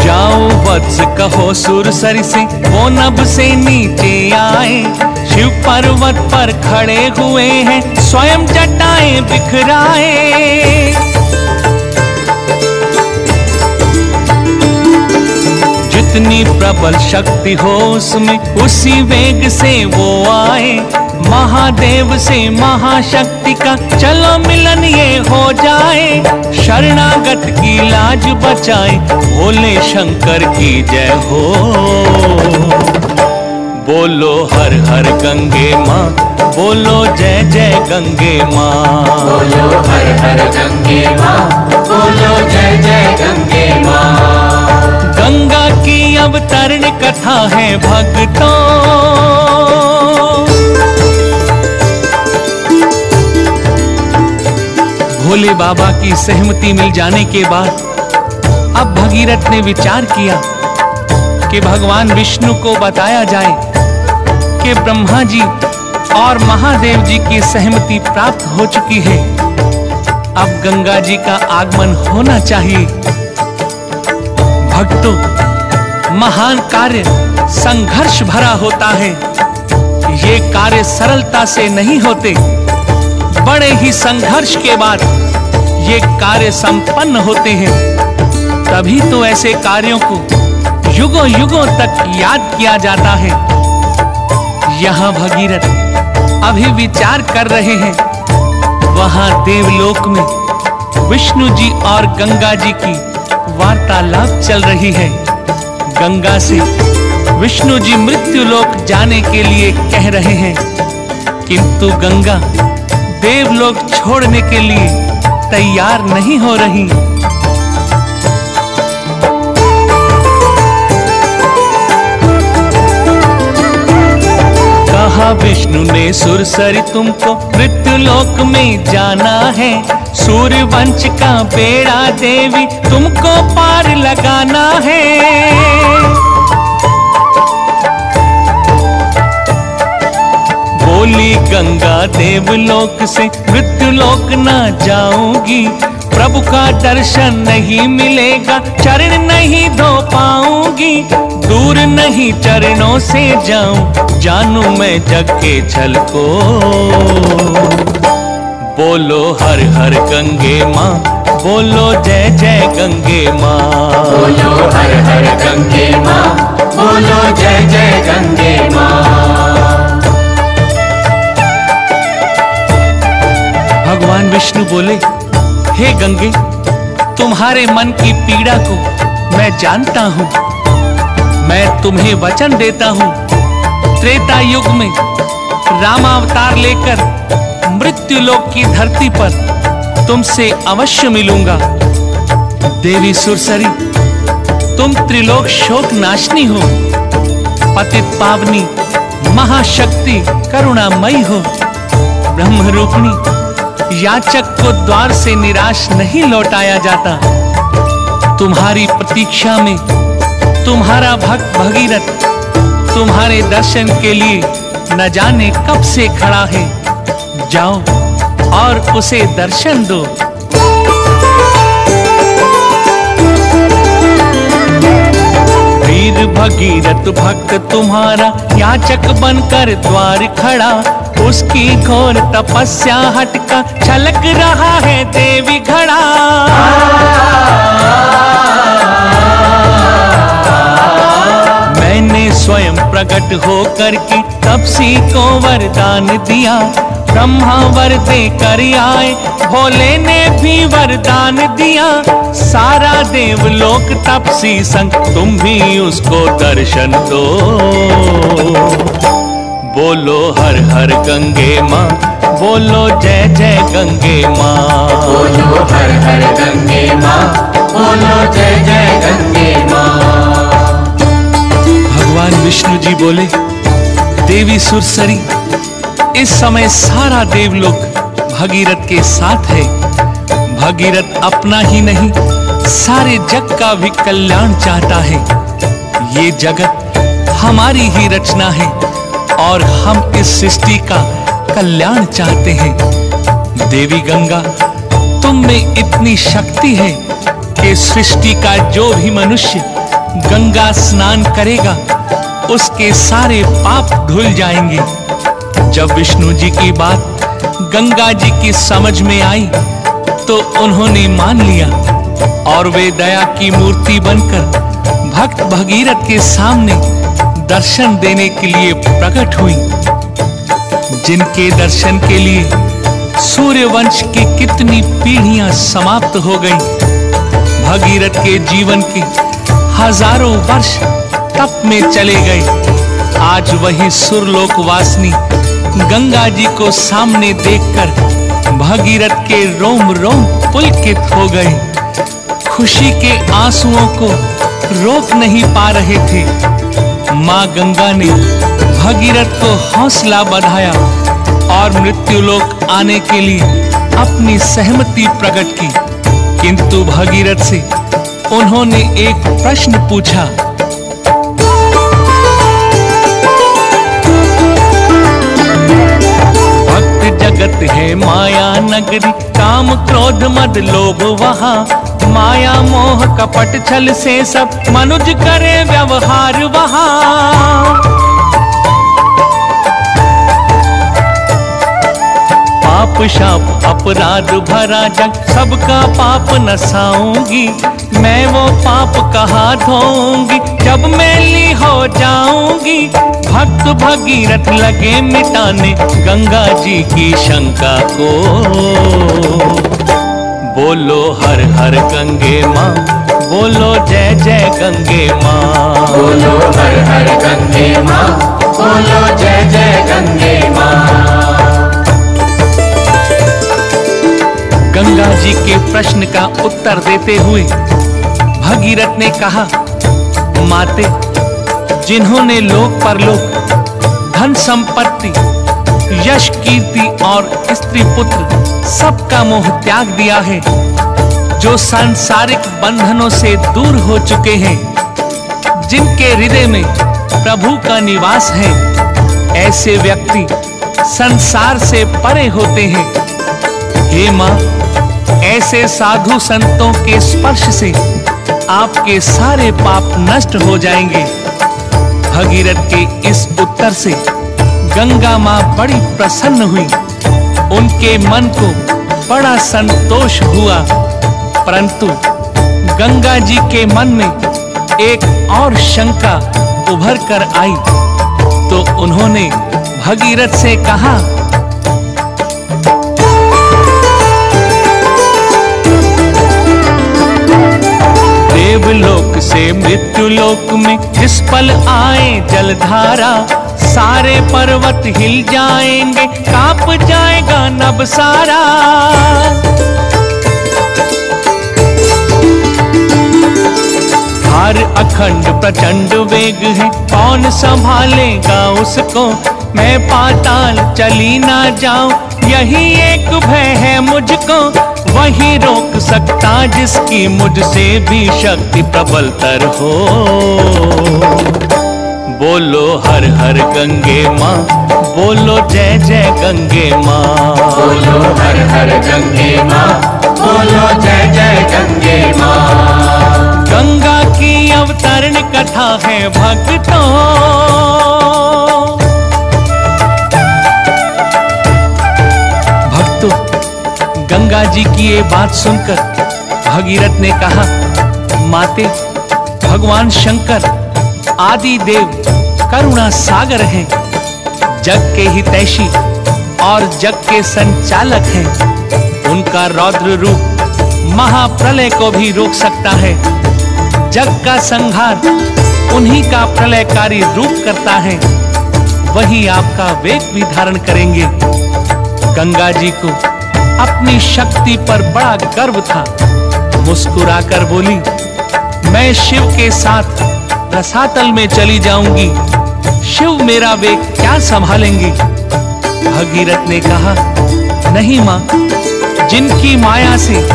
[SPEAKER 1] जाओ वत्स कहो सुरसरी से वो नभ से नीचे आए, शिव पर्वत पर खड़े हुए हैं स्वयं जटाएं बिखराए। जितनी प्रबल शक्ति हो उसमें उसी वेग से वो आए, महादेव से महाशक्ति का चलो मिलन ये हो जाए, शरणागत की लाज बचाए, भोले शंकर की जय हो। बोलो हर हर गंगे माँ, बोलो जय जय गंगे माँ,
[SPEAKER 2] बोलो हर हर गंगे माँ, बोलो जय जय गंगे माँ।
[SPEAKER 1] गंगा की अवतरण कथा है भक्तों, भोले बाबा की सहमति मिल जाने के बाद अब भगीरथ ने विचार किया कि भगवान विष्णु को बताया जाए कि ब्रह्मा जी और महादेव जी की सहमति प्राप्त हो चुकी है, अब गंगा जी का आगमन होना चाहिए। भक्तों, महान कार्य संघर्ष भरा होता है, ये कार्य सरलता से नहीं होते, बड़े ही संघर्ष के बाद ये कार्य संपन्न होते हैं। तभी तो ऐसे कार्यों को युगों युगों तक याद किया जाता है। यहाँ भगीरथ अभी विचार कर रहे हैं, वहां देवलोक में विष्णु जी और गंगा जी की वार्तालाप चल रही है। गंगा से विष्णु जी मृत्युलोक जाने के लिए कह रहे हैं, किंतु गंगा देवलोक छोड़ने के लिए तैयार नहीं हो रही। कहा विष्णु ने सुरसरी तुमको मृत्युलोक में जाना है, सूर्यवंश का बेड़ा देवी तुमको पार लगाना है। बोली गंगा देवलोक से मृत्युलोक ना जाऊंगी, प्रभु का दर्शन नहीं मिलेगा, चरण नहीं धो पाऊंगी, दूर नहीं चरणों से जाऊं, जानू मैं जग के छल को। बोलो हर हर गंगे माँ, बोलो जय जय गंगे माँ,
[SPEAKER 2] बोलो हर हर गंगे माँ, बोलो जय जय गंगे माँ।
[SPEAKER 1] भगवान विष्णु बोले, हे गंगे, तुम्हारे मन की पीड़ा को मैं जानता हूँ, मैं तुम्हें वचन देता हूँ, त्रेता युग में रामावतार लेकर मृत्युलोक की धरती पर तुमसे अवश्य मिलूंगा। देवी सुरसरी, तुम त्रिलोक शोक नाशनी हो, पतित पावनी महाशक्ति करुणामयी हो, ब्रह्म रूपिणी, याचक को द्वार से निराश नहीं लौटाया जाता। तुम्हारी प्रतीक्षा में तुम्हारा भक्त भगीरथ तुम्हारे दर्शन के लिए न जाने कब से खड़ा है, जाओ और उसे दर्शन दो। वीर भगीरथ भक्त तुम्हारा याचक बनकर द्वार खड़ा, उसकी घोर तपस्या हटका छलक रहा है देवी घड़ा। मैंने स्वयं प्रकट होकर के तपसी को वरदान दिया, ब्रह्मा वर दे कर आए, भोले ने भी वरदान दिया, सारा देवलोक तपसी संग तुम भी उसको दर्शन दो। बोलो हर हर गंगे माँ, बोलो जय जय गंगे माँ।
[SPEAKER 2] बोलो हर हर गंगे माँ, बोलो जय जय गंगे माँ।
[SPEAKER 1] भगवान विष्णु जी बोले, देवी सुरसरी, इस समय सारा देवलोक भगीरथ के साथ है। भगीरथ अपना ही नहीं, सारे जग का भी कल्याण चाहता है। ये जगत हमारी ही रचना है और हम इस सृष्टि का कल्याण चाहते हैं। देवी गंगा, तुम में इतनी शक्ति है कि सृष्टि का जो भी मनुष्य गंगा स्नान करेगा उसके सारे पाप धुल जाएंगे। जब विष्णु जी की बात गंगा जी की समझ में आई तो उन्होंने मान लिया और वे दया की मूर्ति बनकर भक्त भगीरथ के सामने दर्शन देने के लिए प्रकट हुई, जिनके दर्शन के लिए सूर्यवंश की कितनी पीढ़ियां समाप्त हो गईं। भगीरथ के जीवन के हजारों वर्ष तप में चले गए। आज वही सुरलोकवासिनी गंगा जी को सामने देखकर भगीरथ के रोम रोम पुलकित हो गए। खुशी के आंसुओं को रोक नहीं पा रहे थे। माँ गंगा ने भगीरथ को हौसला बढ़ाया और मृत्युलोक आने के लिए अपनी सहमति प्रकट की, किंतु भगीरथ से उन्होंने एक प्रश्न पूछा। भक्त जगत है माया नगरी, काम क्रोध मद लोभ वहाँ, माया मोह कपट छल से सब मनुज करे व्यवहार वहाँ। पाप शाप अपराध भरा जग, सबका पाप नसाऊंगी, मैं वो पाप कहाँ धोऊंगी, जब मैली हो जाऊंगी। भक्त भगीरथ लगे मिटाने गंगा जी की शंका को। बोलो हर हर गंगे माँ, बोलो जय जय गंगे माँ।
[SPEAKER 2] बोलो हर हर गंगे माँ, बोलो जय जय गंगे माँ।
[SPEAKER 1] गंगा जी के प्रश्न का उत्तर देते हुए भगीरथ ने कहा, माते, जिन्होंने लोक परलोक, धन संपत्ति, यश कीर्ति और स्त्री पुत्र सबका मोह त्याग दिया है, जो सांसारिक बंधनों से दूर हो चुके हैं, जिनके हृदय में प्रभु का निवास है, ऐसे व्यक्ति संसार से परे होते हैं। हे माँ, ऐसे साधु संतों के स्पर्श से आपके सारे पाप नष्ट हो जाएंगे। भगीरथ के इस उत्तर से गंगा माँ बड़ी प्रसन्न हुई। उनके मन को बड़ा संतोष हुआ, परंतु गंगा जी के मन में एक और शंका उभर कर आई, तो उन्होंने भगीरथ से कहा, देवलोक से मृत्युलोक में जिस पल आए जलधारा, सारे पर्वत हिल जाएंगे, कांप जाएगा नभ सारा। धार अखंड प्रचंड वेग है, कौन संभालेगा उसको, मैं पाताल चली ना जाऊं, यही एक भय है मुझको, वही रोक सकता जिसकी मुझसे भी शक्ति प्रबलतर हो। बोलो हर हर गंगे माँ, बोलो जय जय गंगे माँ।
[SPEAKER 2] बोलो हर हर गंगे माँ, बोलो जय जय गंगे माँ।
[SPEAKER 1] गंगा की अवतरण कथा है भक्तों, गंगा जी की ये बात सुनकर भगीरथ ने कहा, माते, भगवान शंकर आदि देव करुणा सागर हैं, जग के हितैषी और जग के संचालक हैं। उनका रौद्र रूप महाप्रलय को भी रोक सकता है। जग का संहार उन्हीं का प्रलयकारी रूप करता है। वही आपका वेग भी धारण करेंगे। गंगा जी को अपनी शक्ति पर बड़ा गर्व था। मुस्कुराकर बोली, मैं शिव के साथ रसातल में चली जाऊंगी, शिव मेरा वेग क्या संभालेंगे। भगीरथ ने कहा, नहीं मां, जिनकी माया से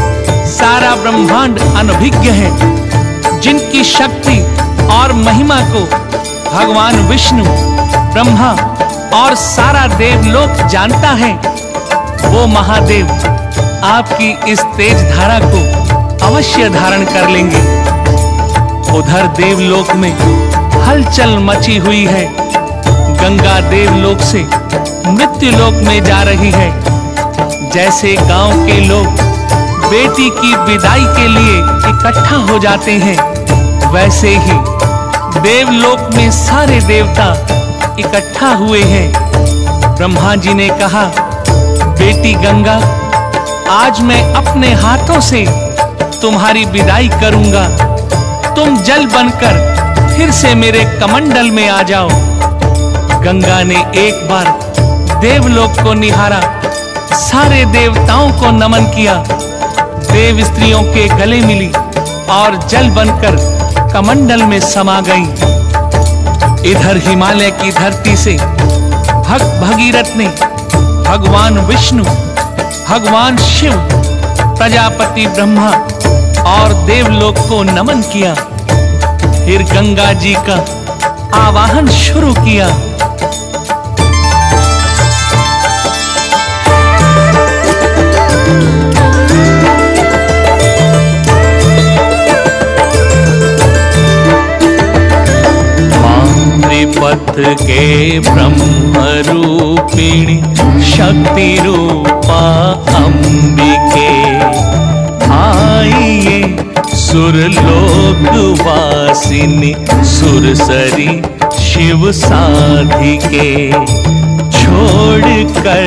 [SPEAKER 1] सारा ब्रह्मांड अनभिज्ञ है, जिनकी शक्ति और महिमा को भगवान विष्णु, ब्रह्मा और सारा देवलोक जानता है, वो महादेव आपकी इस तेज धारा को अवश्य धारण कर लेंगे। उधर देवलोक में हलचल मची हुई है। गंगा देवलोक से मृत्युलोक में जा रही है। जैसे गांव के लोग बेटी की विदाई के लिए इकट्ठा हो जाते हैं, वैसे ही देवलोक में सारे देवता इकट्ठा हुए हैं। ब्रह्मा जी ने कहा, बेटी गंगा, आज मैं अपने हाथों से तुम्हारी विदाई करूंगा। तुम जल बनकर फिर से मेरे कमंडल में आ जाओ। गंगा ने एक बार देवलोक को निहारा, सारे देवताओं को नमन किया, देव स्त्रियों के गले मिली और जल बनकर कमंडल में समा गई। इधर हिमालय की धरती से भक्त भगीरथ ने भगवान विष्णु, भगवान शिव, प्रजापति ब्रह्मा और देवलोक को नमन किया। फिर गंगा जी का आवाहन शुरू किया। मातृपथ के ब्रह्म रूपिणी शक्ति रूपा अंबिके, आइए सुरलोक वासिनी सुरसरी शिव साधिके। छोड़कर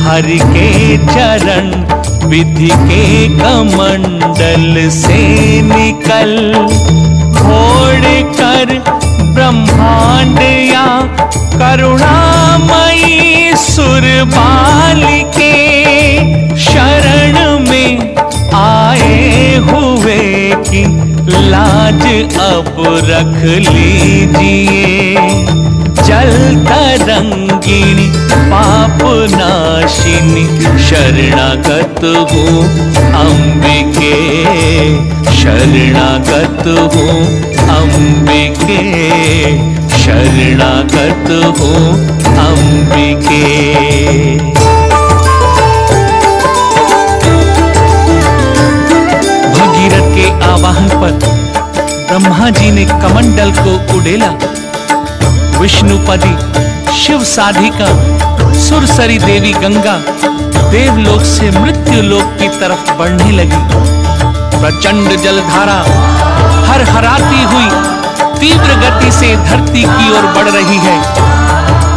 [SPEAKER 1] हरि के चरण विधि के कमंडल से निकल, छोड़कर ब्रह्मांड या करुणामयी सुरबालिके शरण में आए हुए की लाज अब रख लीजिए। जल तरंगिणी पाप नाशिनी शरणागत हूँ अंबिके, शरणागत हूँ अंबिके, शरणागत हूँ अंबिके। भगीरथ के आवाहन पर ब्रह्मा जी ने कमंडल को उड़ेला। विष्णुपदी शिव साधिका सुरसरी देवी गंगा देवलोक से मृत्युलोक की तरफ बढ़ने लगी। प्रचंड जलधारा हर हराती हुई तीव्र गति से धरती की ओर बढ़ रही है।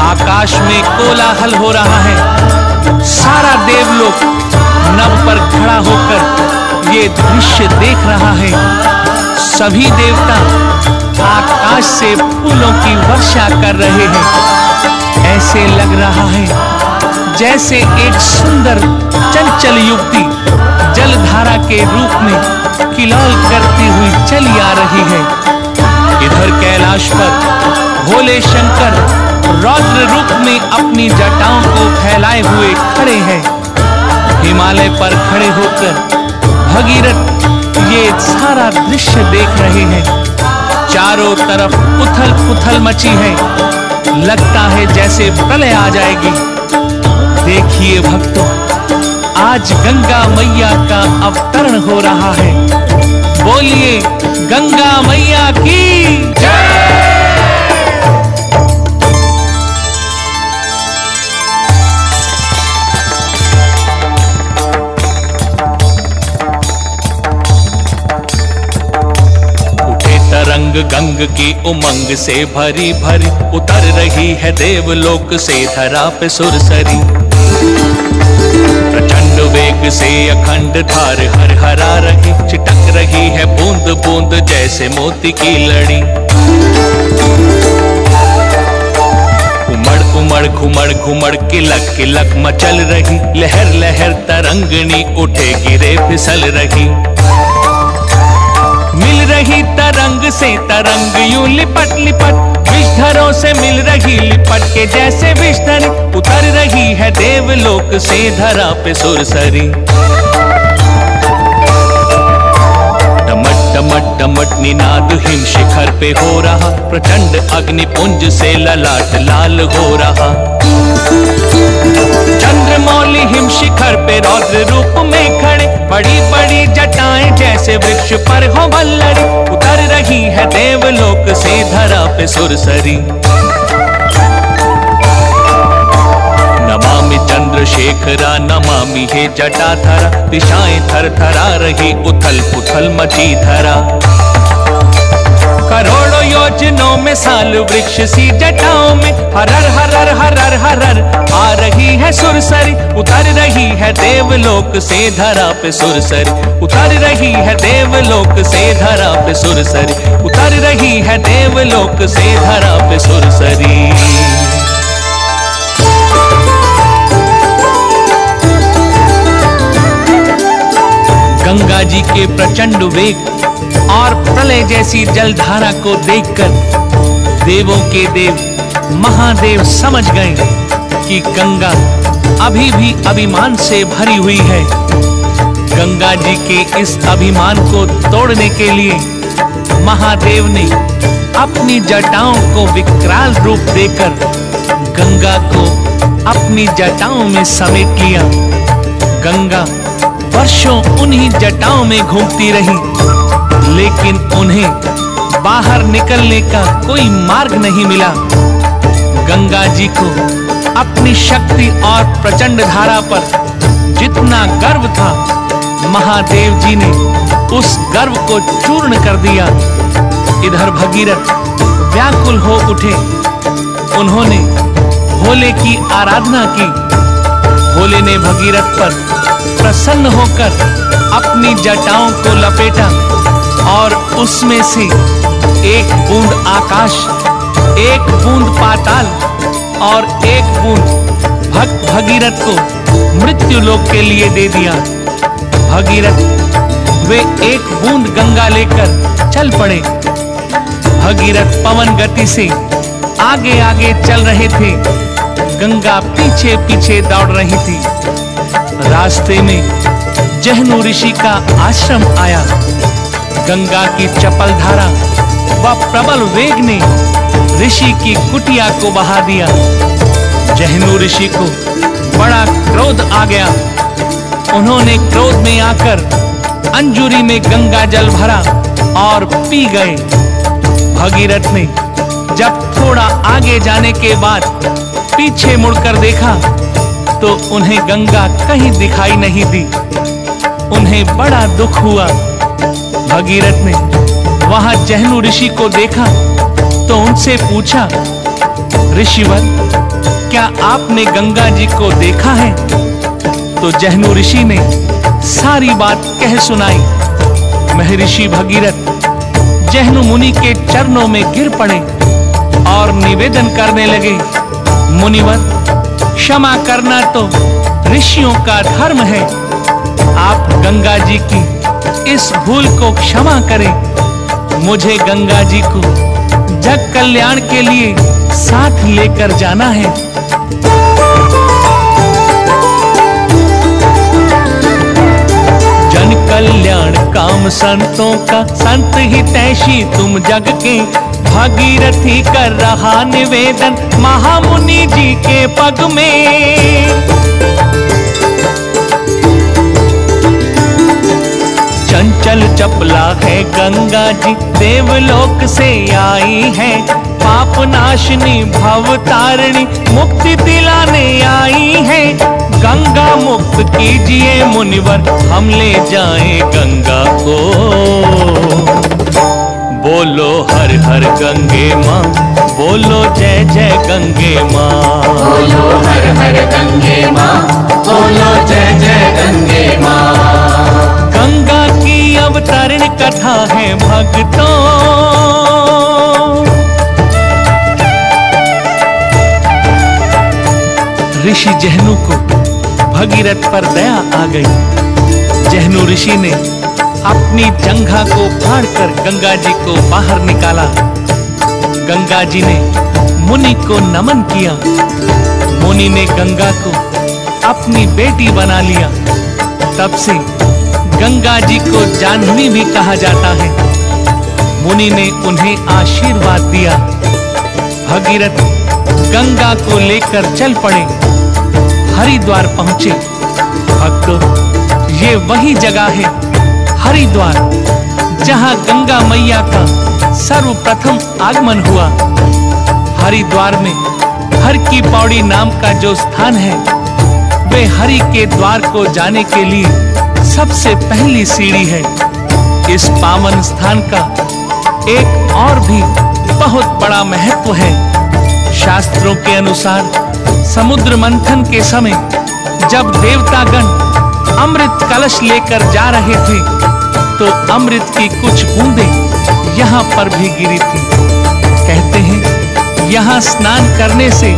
[SPEAKER 1] आकाश में कोलाहल हो रहा है। सारा देवलोक नभ पर खड़ा होकर ये दृश्य देख रहा है। सभी देवता आकाश से फूलों की वर्षा कर रहे हैं। ऐसे लग रहा है जैसे एक सुंदर चंचल युवती जलधारा के रूप में किलौल करती हुई चली आ रही है। इधर कैलाश पर भोले शंकर रौद्र रूप में अपनी जटाओं को फैलाए हुए खड़े हैं। हिमालय पर खड़े होकर भगीरथ ये सारा दृश्य देख रहे हैं। चारों तरफ उथल पुथल मची है। लगता है जैसे प्रलय आ जाएगी। देखिए भक्तों, आज गंगा मैया का अवतरण हो रहा है। बोलिए गंगा मैया की जय। तरंग गंग की उमंग से भरी भरी उतर रही है देवलोक से धरा पे सुरसरी। प्रचंड वेग से अखंड धार हर हरा रही, छिटक रही है बूंद बूंद जैसे मोती की लड़ी। उमड़ घुमड़ घुमड़ किलक मचल रही, लहर लहर तरंगनी उठे गिरे फिसल रही। मिल रही तरंग से तरंग यूं लिपट लिपट, विषधरों से मिल रही लिपट के जैसे विषधर, उतर रही है देवलोक से धरा पे सुरसरी। डमट डमट निनाद हिम शिखर पे हो रहा, प्रचंड अग्निपुंज से ललाट लाल हो रहा। चंद्रमौली हिम शिखर पे रौद्र रूप में खड़े, बड़ी बड़ी जटाएं जैसे वृक्ष पर हो वल्लरी, उतर रही है देवलोक से धरा पे सुरसरी। नमामि चंद्रशेखरा नमामि हे जटाधरा, दिशाएं थर थरा रही उथल पुथल मची धरा। करोड़ों योजनों में साल वृक्ष सी जटाओं में, हरर हरर हरर हरर आ रही है सुरसरी, उतर रही है देवलोक से धरा पे सुरसरी। उतर रही है देवलोक से धरा पे सुरसरी, उतर रही है देवलोक से धरा पे सुरसरी। गंगा जी के प्रचंड वेग और प्रलय जैसी जलधारा को देखकर देवों के देव महादेव समझ गए कि गंगा अभी भी अभिमान से भरी हुई है। गंगा जी के इस अभिमान को तोड़ने के लिए महादेव ने अपनी जटाओं को विकराल रूप देकर गंगा को अपनी जटाओं में समेट लिया। गंगा वर्षों उन्हीं जटाओं में घूमती रही, लेकिन उन्हें बाहर निकलने का कोई मार्ग नहीं मिला। गंगा जी को अपनी शक्ति और प्रचंड धारा पर जितना गर्व था, महादेव जी ने उस गर्व को चूर्ण कर दिया। इधर भगीरथ व्याकुल हो उठे, उन्होंने भोले की आराधना की। भोले ने भगीरथ पर प्रसन्न होकर अपनी जटाओं को लपेटा और उसमें से एक बूंद आकाश, एक बूंद पाताल और एक बूंद भक्त भगीरथ को मृत्यु लोक के लिए दे दिया। भगीरथ वे एक बूंद गंगा लेकर चल पड़े। भगीरथ पवन गति से आगे आगे चल रहे थे, गंगा पीछे पीछे दौड़ रही थी। रास्ते में जहनु ऋषि का आश्रम आया। गंगा की चपल धारा व प्रबल वेग ने ऋषि की कुटिया को बहा दिया। जहनु ऋषि को बड़ा क्रोध आ गया। उन्होंने क्रोध में आकर अंजुरी में गंगा जल भरा और पी गए। भगीरथ ने जब थोड़ा आगे जाने के बाद पीछे मुड़कर देखा तो उन्हें गंगा कहीं दिखाई नहीं दी। उन्हें बड़ा दुख हुआ। भगीरथ ने वहां जहनु ऋषि को देखा तो उनसे पूछा, ऋषिवर, क्या आपने गंगा जी को देखा है? तो जहनु ऋषि ने सारी बात कह सुनाई। महर्षि भगीरथ जहनु मुनि के चरणों में गिर पड़े और निवेदन करने लगे, मुनिवर, क्षमा करना तो ऋषियों का धर्म है। आप गंगा जी की इस भूल को क्षमा करें। मुझे गंगा जी को जग कल्याण के लिए साथ लेकर जाना है। जन कल्याण काम संतों का, संत हितैषी तुम जग के। भागीरथी कर रहा निवेदन महामुनि जी के पग में। चंचल चपला है गंगा जी, देवलोक से आई है। पाप नाशनी भव तारिणी, मुक्ति दिलाने आई है। गंगा मुक्त कीजिए मुनिवर, हम ले जाएं गंगा को। बोलो हर हर गंगे माँ, बोलो जय जय गंगे माँ।
[SPEAKER 2] बोलो हर हर गंगे माँ, बोलो जय जय गंगे माँ।
[SPEAKER 1] गंगा की अवतरण कथा है भक्तों, ऋषि जहनु को भगीरथ पर दया आ गई। जहनु ऋषि ने अपनी जंघा को फाड़कर गंगा जी को बाहर निकाला। गंगा जी ने मुनि को नमन किया। मुनि ने गंगा को अपनी बेटी बना लिया। तब से गंगा जी को जाह्नवी भी कहा जाता है। मुनि ने उन्हें आशीर्वाद दिया। भगीरथ गंगा को लेकर चल पड़े, हरिद्वार पहुंचे। भक्तों, ये वही जगह है हरिद्वार, जहां गंगा मैया का सर्वप्रथम आगमन हुआ। हरिद्वार में हर की पौड़ी नाम का जो स्थान है, वे हरि के द्वार को जाने के लिए सबसे पहली सीढ़ी है। इस पावन स्थान का एक और भी बहुत बड़ा महत्व है। शास्त्रों के अनुसार समुद्र मंथन के समय जब देवतागण अमृत कलश लेकर जा रहे थे, तो अमृत की कुछ बूंदें यहाँ पर भी गिरी थी। कहते हैं यहाँ स्नान करने से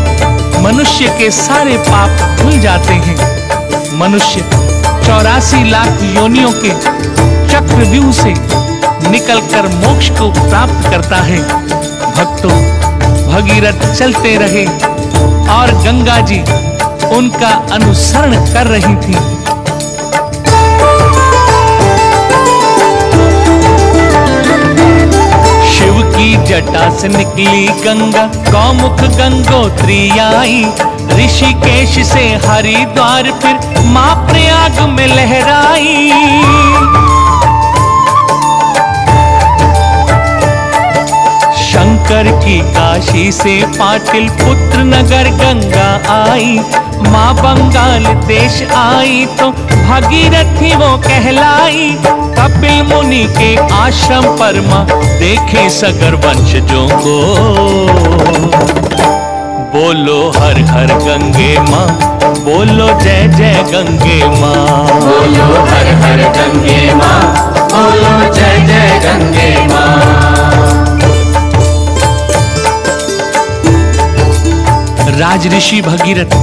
[SPEAKER 1] मनुष्य के सारे पाप धुल जाते हैं। मनुष्य 84 लाख योनियों के चक्रव्यूह से निकलकर मोक्ष को प्राप्त करता है। भक्तों, भगीरथ चलते रहे और गंगा जी उनका अनुसरण कर रही थी। शिव की जटा से निकली गंगा, गौमुख गंगोत्री आई। ऋषिकेश से हरिद्वार फिर मां प्रयाग में लहराई। शंकर की काशी से पाटिल पुत्र नगर गंगा आई। माँ बंगाल देश आई तो भागीरथी वो कहलाई। कपिल मुनि के आश्रम पर माँ देखे सगर वंशजों को। बोलो हर हर गंगे माँ, बोलो जय जय गंगे माँ।
[SPEAKER 2] बोलो हर हर गंगे माँ, बोलो जय जय गंगे माँ।
[SPEAKER 1] राज ऋषि भगीरथ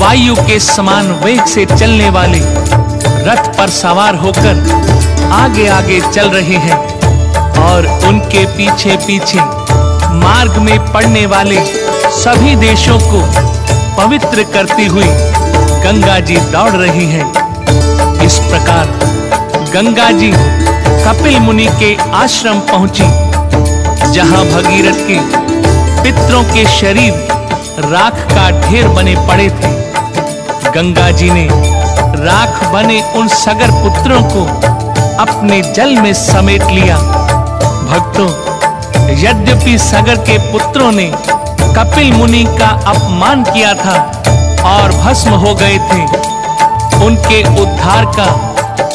[SPEAKER 1] वायु के समान वेग से चलने वाले रथ पर सवार होकर आगे आगे चल रहे हैं और उनके पीछे पीछे मार्ग में पड़ने वाले सभी देशों को पवित्र करती हुई गंगा जी दौड़ रही हैं। इस प्रकार गंगा जी कपिल मुनि के आश्रम पहुंची, जहां भगीरथ के पितरों के शरीर राख का ढेर बने पड़े थे। गंगा जी ने राख बने उन सगर पुत्रों को अपने जल में समेट लिया। भक्तों, यद्यपि सगर के पुत्रों ने कपिल मुनि का अपमान किया था और भस्म हो गए थे, उनके उद्धार का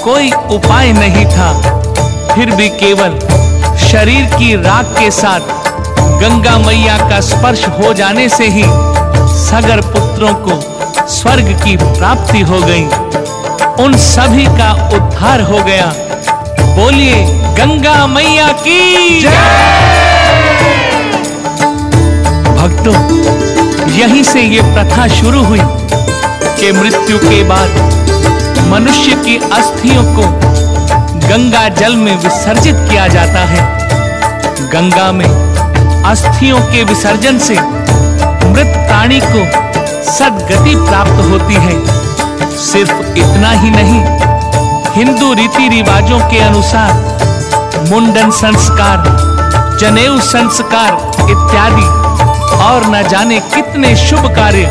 [SPEAKER 1] कोई उपाय नहीं था। फिर भी केवल शरीर की राख के साथ गंगा मैया का स्पर्श हो जाने से ही सगर पुत्रों को स्वर्ग की प्राप्ति हो गई। उन सभी का उद्धार हो गया। बोलिए गंगा मैया की जय। भक्तों, यहीं से ये प्रथा शुरू हुई कि मृत्यु के बाद मनुष्य की अस्थियों को गंगा जल में विसर्जित किया जाता है। गंगा में अस्थियों के विसर्जन से मृत प्राणी को सद्गति प्राप्त होती है। सिर्फ इतना ही नहीं, हिंदू रीति रिवाजों के अनुसार मुंडन संस्कार, जनेऊ संस्कार इत्यादि और न जाने कितने शुभ कार्य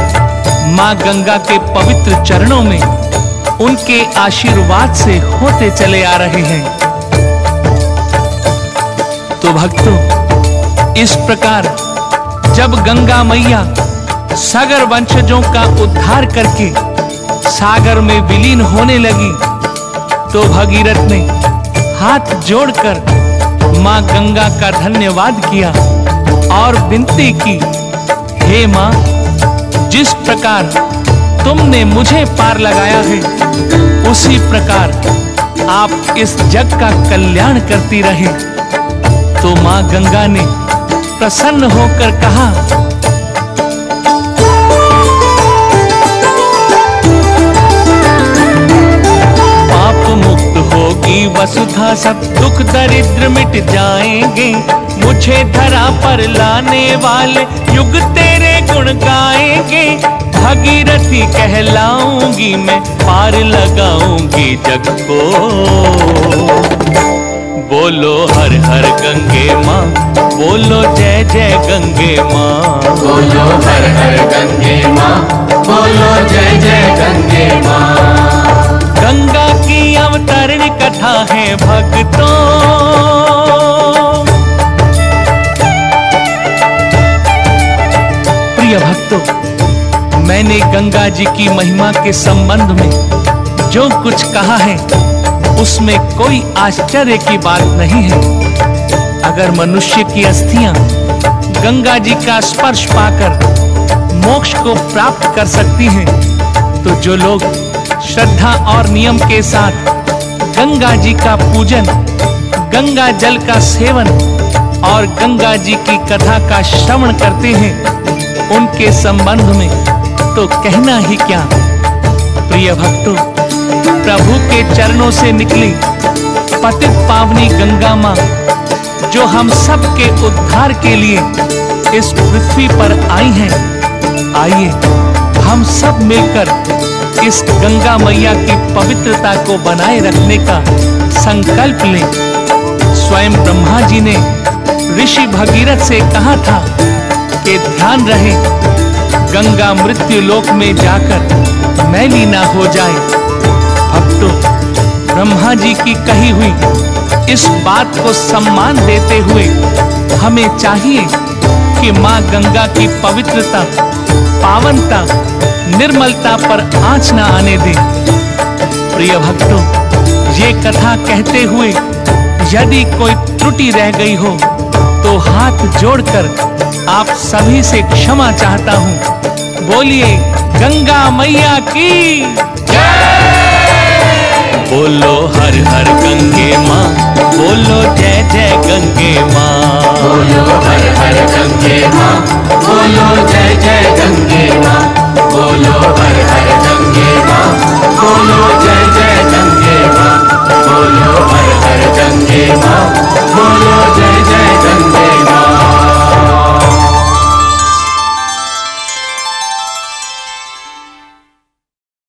[SPEAKER 1] मां गंगा के पवित्र चरणों में उनके आशीर्वाद से होते चले आ रहे हैं। तो भक्तों, इस प्रकार जब गंगा मैया सागर वंशजों का उद्धार करके सागर में विलीन होने लगी, तो भगीरथ ने हाथ जोड़कर मां गंगा का धन्यवाद किया और विनती की, हे मां, जिस प्रकार तुमने मुझे पार लगाया है, उसी प्रकार आप इस जग का कल्याण करती रहे। तो मां गंगा ने प्रसन्न होकर कहा, होगी वसुधा सब दुख दरिद्र मिट जाएंगे। मुझे धरा पर लाने वाले युग तेरे गुण गाएंगे। भगीरथी कहलाऊंगी मैं, पार लगाऊंगी जग को। बोलो हर हर गंगे माँ, बोलो जय जय गंगे माँ।
[SPEAKER 2] बोलो हर हर गंगे माँ, बोलो जय जय गंगे माँ।
[SPEAKER 1] गंगा की अवतरण कथा है भक्तों, प्रिय भक्तों, मैंने गंगा जी की महिमा के संबंध में जो कुछ कहा है उसमें कोई आश्चर्य की बात नहीं है। अगर मनुष्य की अस्थियां गंगा जी का स्पर्श पाकर मोक्ष को प्राप्त कर सकती हैं, तो जो लोग श्रद्धा और नियम के साथ गंगा जी का पूजन, गंगा जल का सेवन और गंगा जी की कथा का श्रवण करते हैं, उनके संबंध में तो कहना ही क्या। प्रिय भक्तों, प्रभु के चरणों से निकली पतित पावनी गंगा माँ, जो हम सब के उद्धार के लिए इस पृथ्वी पर आई हैं, आइए हम सब मिलकर इस गंगा मैया की पवित्रता को बनाए रखने का संकल्प लें। स्वयं ब्रह्मा जी ने ऋषि भगीरथ से कहा था कि ध्यान रहे गंगा मृत्यु लोक में जाकर मैली ना हो जाए। भक्तों, ब्रह्मा जी की कही हुई इस बात को सम्मान देते हुए हमें चाहिए कि मां गंगा की पवित्रता, पावनता, निर्मलता पर आंच न आने दें। प्रिय भक्तों, ये कथा कहते हुए यदि कोई त्रुटि रह गई हो तो हाथ जोड़कर आप सभी से क्षमा चाहता हूं। बोलिए गंगा मैया की जय। बोलो हर हर गंगे माँ, बोलो जय जय गंगे माँ।
[SPEAKER 2] बोलो हर हर गंगे माँ, बोलो जय जय गंगे माँ। बोलो हर हर गंगे माँ, बोलो जय जय गंगे माँ। बोलो हर हर गंगे माँ,